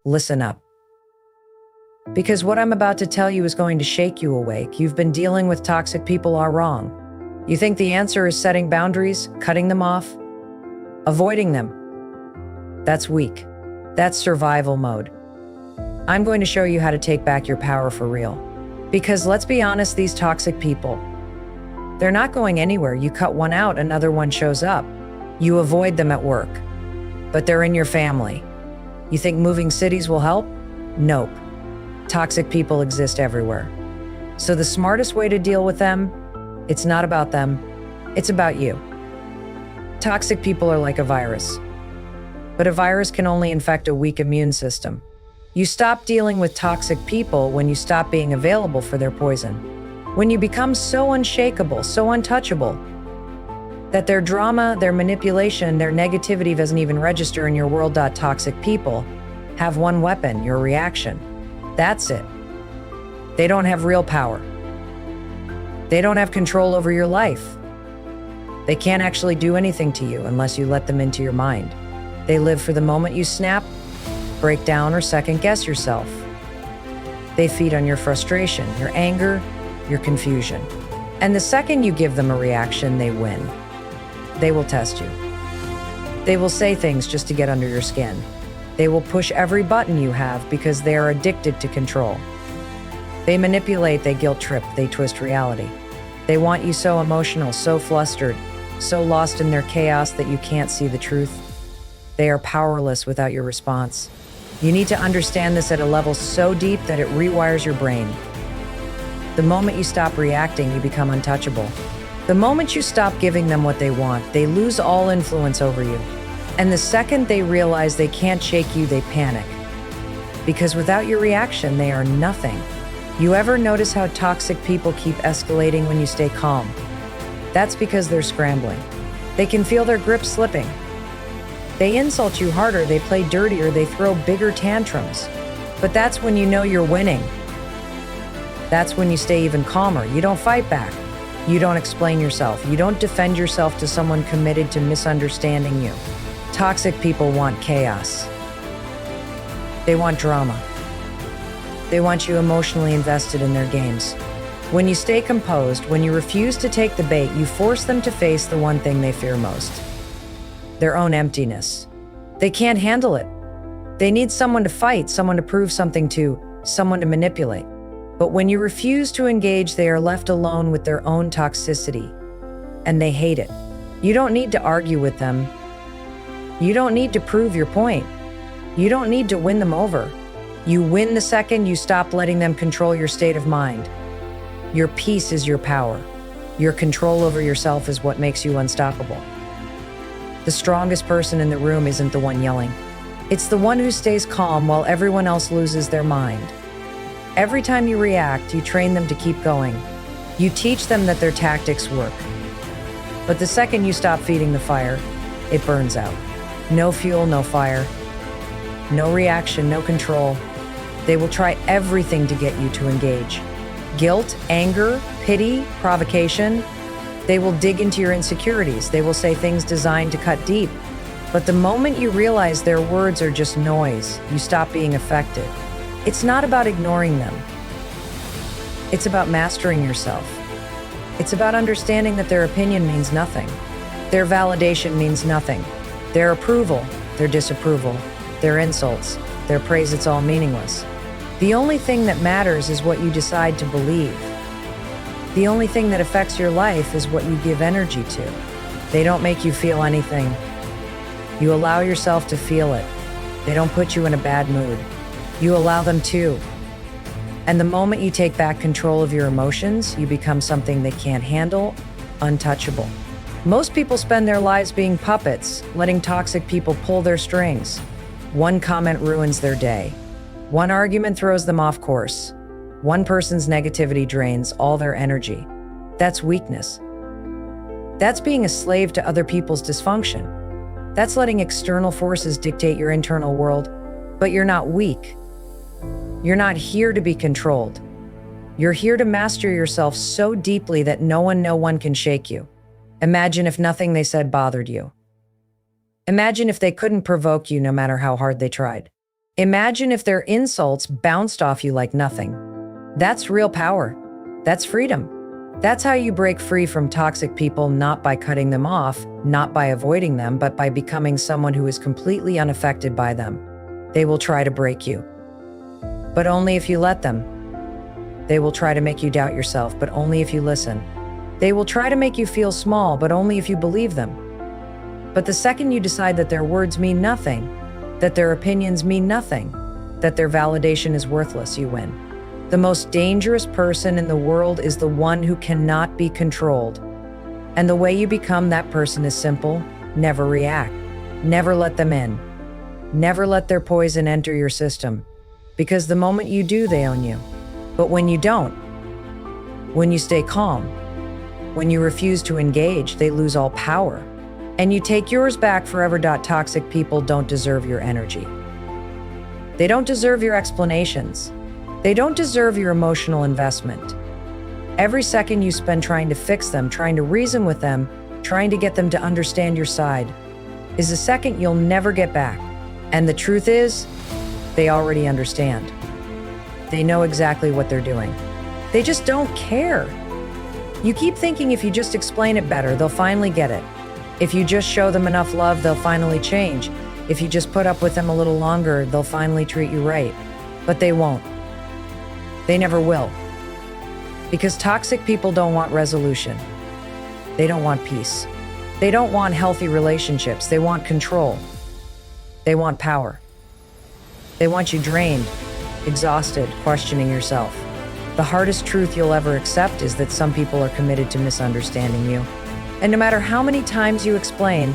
Listen up. Because what I'm about to tell you is going to shake you awake. You've been dealing with toxic people all wrong. You think the answer is setting boundaries, cutting them off, avoiding them. That's weak. That's survival mode. I'm going to show you how to take back your power for real. Because let's be honest, these toxic people, they're not going anywhere. You cut one out, another one shows up. You avoid them at work, but they're in your family. You think moving cities will help? Nope. Toxic people exist everywhere. So the smartest way to deal with them, it's not about them, it's about you. Toxic people are like a virus, but a virus can only infect a weak immune system. You stop dealing with toxic people when you stop being available for their poison. When you become so unshakable, so untouchable, that their drama, their manipulation, their negativity doesn't even register in your world. Toxic people have one weapon, your reaction. That's it. They don't have real power. They don't have control over your life. They can't actually do anything to you unless you let them into your mind. They live for the moment you snap, break down, or second guess yourself. They feed on your frustration, your anger, your confusion. And the second you give them a reaction, they win. They will test you. They will say things just to get under your skin. They will push every button you have because they are addicted to control. They manipulate, they guilt trip, they twist reality. They want you so emotional, so flustered, so lost in their chaos that you can't see the truth. They are powerless without your response. You need to understand this at a level so deep that it rewires your brain. The moment you stop reacting, you become untouchable. The moment you stop giving them what they want, they lose all influence over you. And the second they realize they can't shake you, they panic. Because without your reaction, they are nothing. You ever notice how toxic people keep escalating when you stay calm? That's because they're scrambling. They can feel their grip slipping. They insult you harder, they play dirtier, they throw bigger tantrums. But that's when you know you're winning. That's when you stay even calmer. You don't fight back. You don't explain yourself. You don't defend yourself to someone committed to misunderstanding you. Toxic people want chaos. They want drama. They want you emotionally invested in their games. When you stay composed, when you refuse to take the bait, you force them to face the one thing they fear most: their own emptiness. They can't handle it. They need someone to fight, someone to prove something to, someone to manipulate. But when you refuse to engage, they are left alone with their own toxicity, and they hate it. You don't need to argue with them. You don't need to prove your point. You don't need to win them over. You win the second you stop letting them control your state of mind. Your peace is your power. Your control over yourself is what makes you unstoppable. The strongest person in the room isn't the one yelling. It's the one who stays calm while everyone else loses their mind. Every time you react, you train them to keep going. You teach them that their tactics work. But the second you stop feeding the fire, it burns out. No fuel, no fire. No reaction, no control. They will try everything to get you to engage. Guilt, anger, pity, provocation. They will dig into your insecurities. They will say things designed to cut deep. But the moment you realize their words are just noise, you stop being affected. It's not about ignoring them. It's about mastering yourself. It's about understanding that their opinion means nothing. Their validation means nothing. Their approval, their disapproval, their insults, their praise, it's all meaningless. The only thing that matters is what you decide to believe. The only thing that affects your life is what you give energy to. They don't make you feel anything. You allow yourself to feel it. They don't put you in a bad mood. You allow them to. And the moment you take back control of your emotions, you become something they can't handle, untouchable. Most people spend their lives being puppets, letting toxic people pull their strings. One comment ruins their day. One argument throws them off course. One person's negativity drains all their energy. That's weakness. That's being a slave to other people's dysfunction. That's letting external forces dictate your internal world. But you're not weak. You're not here to be controlled. You're here to master yourself so deeply that no one can shake you. Imagine if nothing they said bothered you. Imagine if they couldn't provoke you no matter how hard they tried. Imagine if their insults bounced off you like nothing. That's real power. That's freedom. That's how you break free from toxic people, not by cutting them off, not by avoiding them, but by becoming someone who is completely unaffected by them. They will try to break you, but only if you let them. They will try to make you doubt yourself, but only if you listen. They will try to make you feel small, but only if you believe them. But the second you decide that their words mean nothing, that their opinions mean nothing, that their validation is worthless, you win. The most dangerous person in the world is the one who cannot be controlled. And the way you become that person is simple: never react. Never let them in. Never let their poison enter your system. Because the moment you do, they own you. But when you don't, when you stay calm, when you refuse to engage, they lose all power. And you take yours back forever. Toxic people don't deserve your energy. They don't deserve your explanations. They don't deserve your emotional investment. Every second you spend trying to fix them, trying to reason with them, trying to get them to understand your side, is a second you'll never get back. And the truth is, they already understand. They know exactly what they're doing. They just don't care. You keep thinking if you just explain it better, they'll finally get it. If you just show them enough love, they'll finally change. If you just put up with them a little longer, they'll finally treat you right. But they won't. They never will. Because toxic people don't want resolution. They don't want peace. They don't want healthy relationships. They want control. They want power. They want you drained, exhausted, questioning yourself. The hardest truth you'll ever accept is that some people are committed to misunderstanding you. And no matter how many times you explain,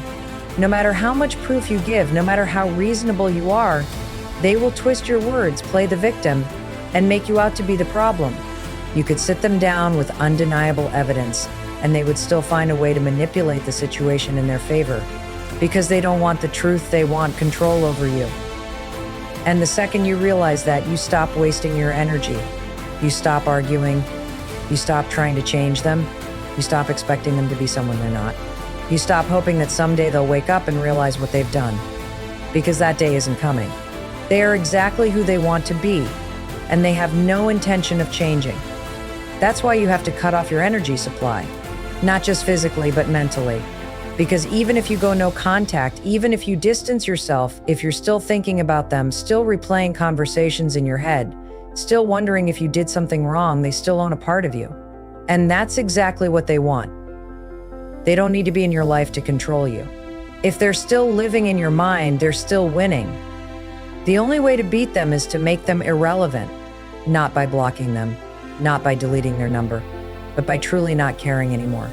no matter how much proof you give, no matter how reasonable you are, they will twist your words, play the victim, and make you out to be the problem. You could sit them down with undeniable evidence, and they would still find a way to manipulate the situation in their favor, because they don't want the truth, they want control over you. And the second you realize that, you stop wasting your energy. You stop arguing. You stop trying to change them. You stop expecting them to be someone they're not. You stop hoping that someday they'll wake up and realize what they've done, because that day isn't coming. They are exactly who they want to be, and they have no intention of changing. That's why you have to cut off your energy supply, not just physically, but mentally. Because even if you go no contact, even if you distance yourself, if you're still thinking about them, still replaying conversations in your head, still wondering if you did something wrong, they still own a part of you. And that's exactly what they want. They don't need to be in your life to control you. If they're still living in your mind, they're still winning. The only way to beat them is to make them irrelevant, not by blocking them, not by deleting their number, but by truly not caring anymore.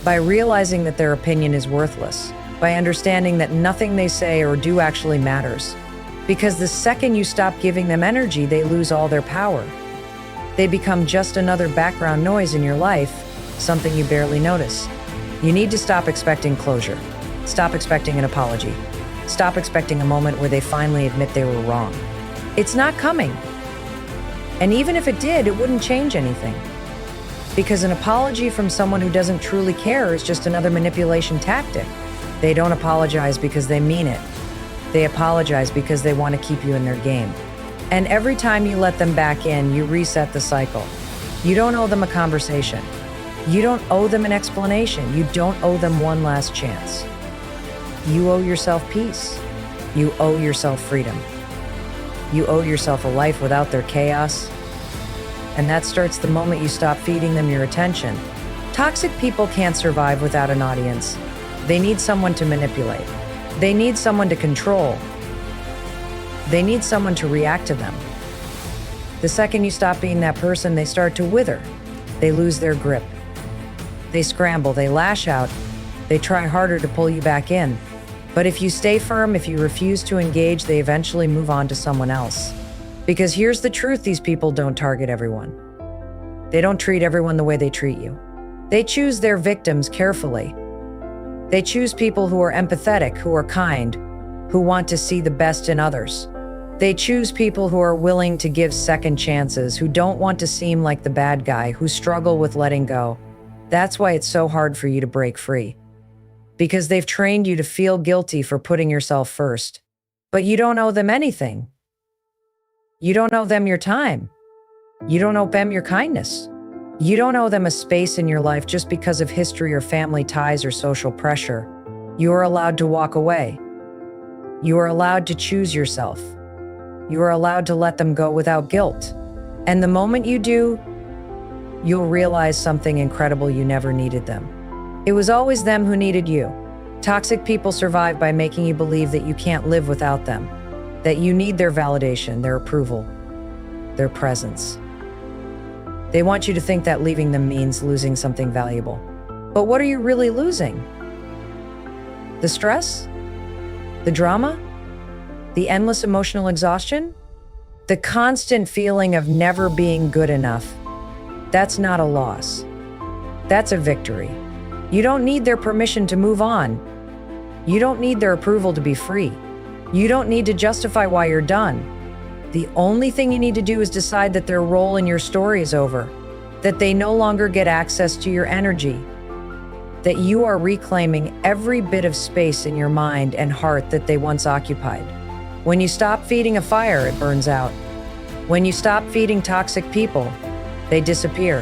By realizing that their opinion is worthless, by understanding that nothing they say or do actually matters. Because the second you stop giving them energy, they lose all their power. They become just another background noise in your life, something you barely notice. You need to stop expecting closure. Stop expecting an apology. Stop expecting a moment where they finally admit they were wrong. It's not coming. And even if it did, it wouldn't change anything. Because an apology from someone who doesn't truly care is just another manipulation tactic. They don't apologize because they mean it. They apologize because they want to keep you in their game. And every time you let them back in, you reset the cycle. You don't owe them a conversation. You don't owe them an explanation. You don't owe them one last chance. You owe yourself peace. You owe yourself freedom. You owe yourself a life without their chaos. And that starts the moment you stop feeding them your attention. Toxic people can't survive without an audience. They need someone to manipulate. They need someone to control. They need someone to react to them. The second you stop being that person, they start to wither. They lose their grip. They scramble, they lash out, they try harder to pull you back in. But if you stay firm, if you refuse to engage, they eventually move on to someone else. Because here's the truth, these people don't target everyone. They don't treat everyone the way they treat you. They choose their victims carefully. They choose people who are empathetic, who are kind, who want to see the best in others. They choose people who are willing to give second chances, who don't want to seem like the bad guy, who struggle with letting go. That's why it's so hard for you to break free. Because they've trained you to feel guilty for putting yourself first. But you don't owe them anything. You don't owe them your time. You don't owe them your kindness. You don't owe them a space in your life just because of history or family ties or social pressure. You are allowed to walk away. You are allowed to choose yourself. You are allowed to let them go without guilt. And the moment you do, you'll realize something incredible: you never needed them. It was always them who needed you. Toxic people survive by making you believe that you can't live without them, that you need their validation, their approval, their presence. They want you to think that leaving them means losing something valuable. But what are you really losing? The stress? The drama? The endless emotional exhaustion? The constant feeling of never being good enough? That's not a loss. That's a victory. You don't need their permission to move on. You don't need their approval to be free. You don't need to justify why you're done. The only thing you need to do is decide that their role in your story is over, that they no longer get access to your energy, that you are reclaiming every bit of space in your mind and heart that they once occupied. When you stop feeding a fire, it burns out. When you stop feeding toxic people, they disappear.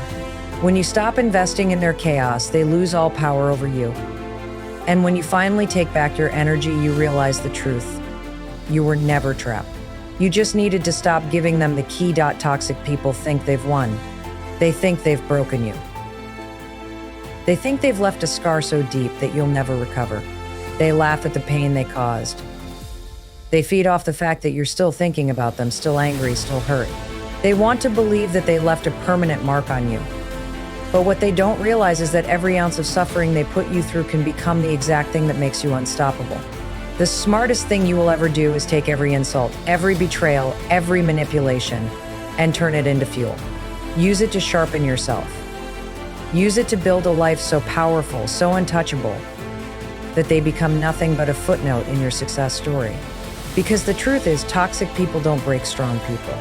When you stop investing in their chaos, they lose all power over you. And when you finally take back your energy, you realize the truth. You were never trapped. You just needed to stop giving them the key. Toxic people think they've won. They think they've broken you. They think they've left a scar so deep that you'll never recover. They laugh at the pain they caused. They feed off the fact that you're still thinking about them, still angry, still hurt. They want to believe that they left a permanent mark on you. But what they don't realize is that every ounce of suffering they put you through can become the exact thing that makes you unstoppable. The smartest thing you will ever do is take every insult, every betrayal, every manipulation, and turn it into fuel. Use it to sharpen yourself. Use it to build a life so powerful, so untouchable, that they become nothing but a footnote in your success story. Because the truth is, toxic people don't break strong people.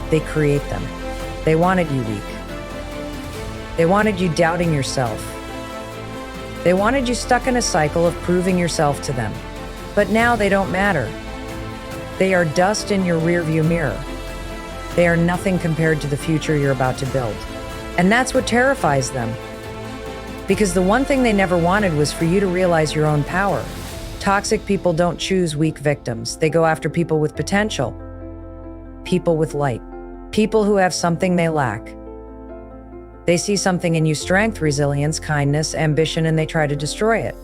They create them. They wanted you weak. They wanted you doubting yourself. They wanted you stuck in a cycle of proving yourself to them. But now they don't matter. They are dust in your rearview mirror. They are nothing compared to the future you're about to build. And that's what terrifies them. Because the one thing they never wanted was for you to realize your own power. Toxic people don't choose weak victims. They go after people with potential, people with light, people who have something they lack. They see something in you: strength, resilience, kindness, ambition, and they try to destroy it.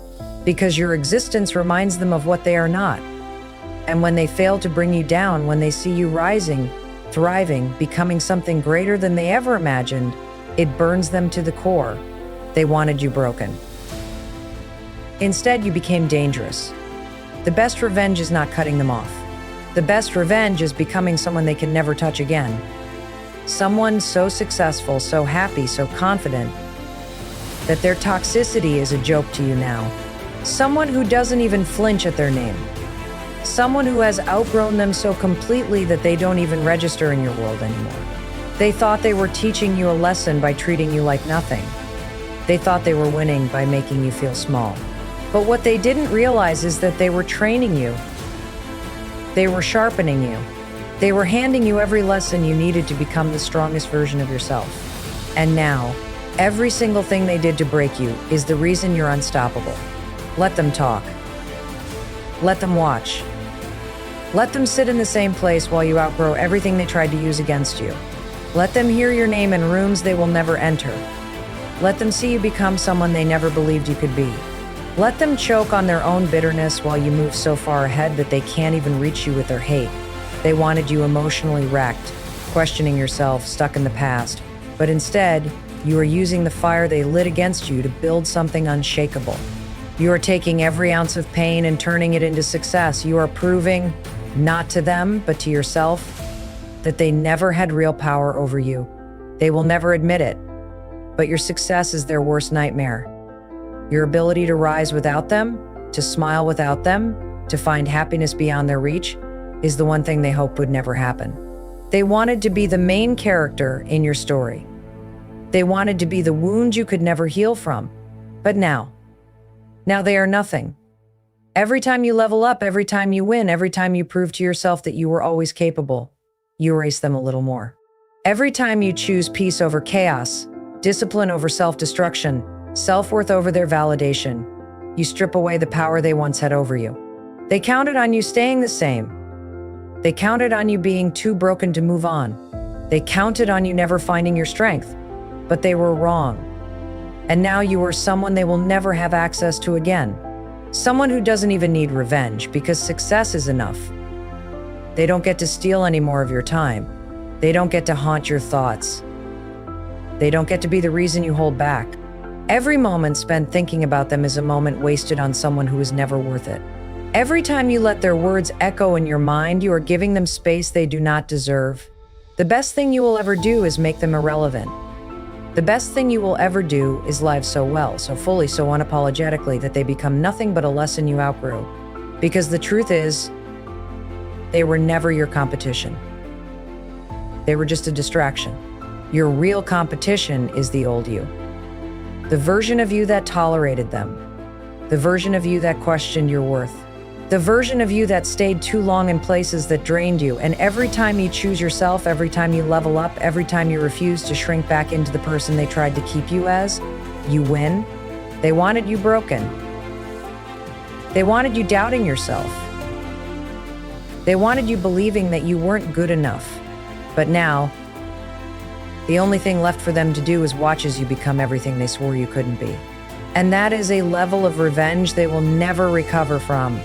Because your existence reminds them of what they are not. And when they fail to bring you down, when they see you rising, thriving, becoming something greater than they ever imagined, it burns them to the core. They wanted you broken. Instead, you became dangerous. The best revenge is not cutting them off. The best revenge is becoming someone they can never touch again. Someone so successful, so happy, so confident, that their toxicity is a joke to you now. Someone who doesn't even flinch at their name. Someone who has outgrown them so completely that they don't even register in your world anymore. They thought they were teaching you a lesson by treating you like nothing. They thought they were winning by making you feel small. But what they didn't realize is that they were training you. They were sharpening you. They were handing you every lesson you needed to become the strongest version of yourself. And now, every single thing they did to break you is the reason you're unstoppable. Let them talk. Let them watch. Let them sit in the same place while you outgrow everything they tried to use against you. Let them hear your name in rooms they will never enter. Let them see you become someone they never believed you could be. Let them choke on their own bitterness while you move so far ahead that they can't even reach you with their hate. They wanted you emotionally wrecked, questioning yourself, stuck in the past. But instead, you are using the fire they lit against you to build something unshakable. You are taking every ounce of pain and turning it into success. You are proving, not to them, but to yourself, that they never had real power over you. They will never admit it, but your success is their worst nightmare. Your ability to rise without them, to smile without them, to find happiness beyond their reach, is the one thing they hoped would never happen. They wanted to be the main character in your story. They wanted to be the wound you could never heal from. But now they are nothing. Every time you level up, every time you win, every time you prove to yourself that you were always capable, you erase them a little more. Every time you choose peace over chaos, discipline over self-destruction, self-worth over their validation, you strip away the power they once had over you. They counted on you staying the same. They counted on you being too broken to move on. They counted on you never finding your strength, but they were wrong. And now you are someone they will never have access to again. Someone who doesn't even need revenge because success is enough. They don't get to steal any more of your time. They don't get to haunt your thoughts. They don't get to be the reason you hold back. Every moment spent thinking about them is a moment wasted on someone who is never worth it. Every time you let their words echo in your mind, you are giving them space they do not deserve. The best thing you will ever do is make them irrelevant. The best thing you will ever do is live so well, so fully, so unapologetically that they become nothing but a lesson you outgrew. Because the truth is, they were never your competition. They were just a distraction. Your real competition is the old you. The version of you that tolerated them. The version of you that questioned your worth. The version of you that stayed too long in places that drained you. And every time you choose yourself, every time you level up, every time you refuse to shrink back into the person they tried to keep you as, you win. They wanted you broken. They wanted you doubting yourself. They wanted you believing that you weren't good enough. But now, the only thing left for them to do is watch as you become everything they swore you couldn't be. And that is a level of revenge they will never recover from.